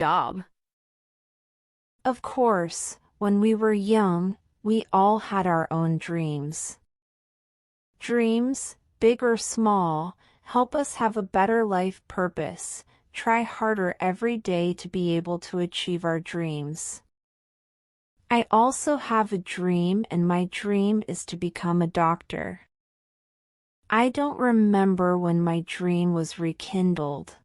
job? Of course, when we were young, we all had our own dreams. Dreams, big or small, help us have a better life purpose, try harder every day to be able to achieve our dreams. I also have a dream, and my dream is to become a doctor. I don't remember when my dream was rekindled.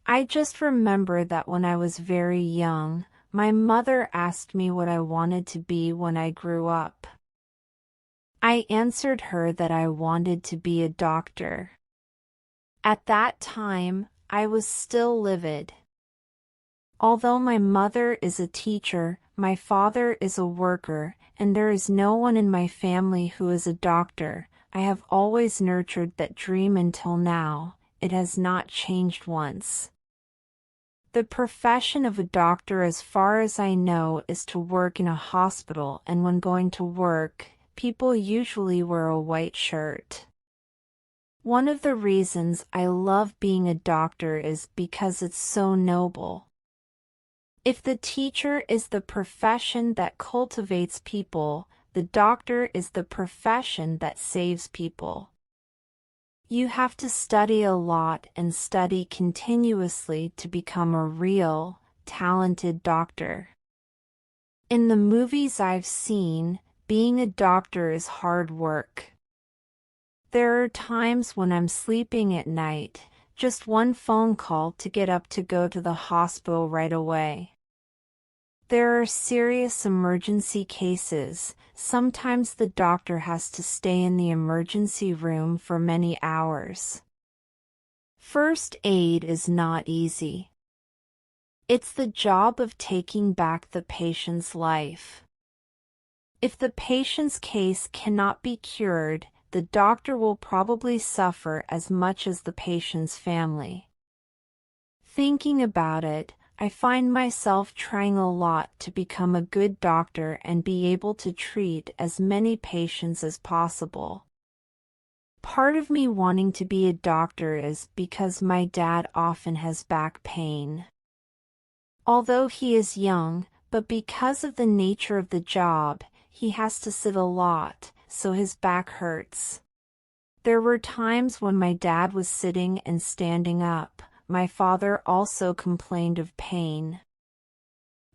I just remember that when I was very young, my mother asked me what I wanted to be when I grew up. I answered her that I wanted to be a doctor. At that time, I was still livid. Although my mother is a teacher, my father is a worker, and there is no one in my family who is a doctor, I have always nurtured that dream until now. It has not changed once. The profession of a doctor, as far as I know, is to work in a hospital, and when going to work, people usually wear a white shirt. One of the reasons I love being a doctor is because it's so noble. If the teacher is the profession that cultivates people, the doctor is the profession that saves people. You have to study a lot and study continuously to become a real, talented doctor. In the movies I've seen, being a doctor is hard work. There are times when I'm sleeping at night, just one phone call to get up to go to the hospital right away. There are serious emergency cases. Sometimes the doctor has to stay in the emergency room for many hours. First aid is not easy. It's the job of taking back the patient's life. If the patient's case cannot be cured, the doctor will probably suffer as much as the patient's family. Thinking about it, I find myself trying a lot to become a good doctor and be able to treat as many patients as possible. Part of me wanting to be a doctor is because my dad often has back pain. Although he is young, but because of the nature of the job, he has to sit a lot, so his back hurts. There were times when my dad was sitting and standing up. My father also complained of pain.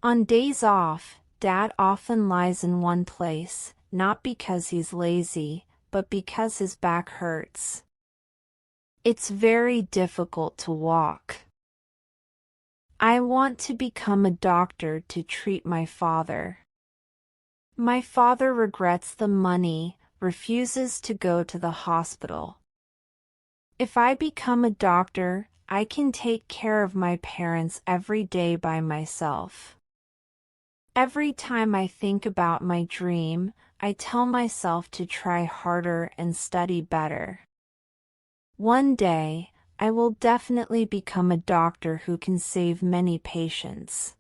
On days off, Dad often lies in one place, not because he's lazy, but because his back hurts. It's very difficult to walk. I want to become a doctor to treat my father. My father regrets the money, refuses to go to the hospital. If I become a doctor, I can take care of my parents every day by myself. Every time I think about my dream, I tell myself to try harder and study better. One day, I will definitely become a doctor who can save many patients.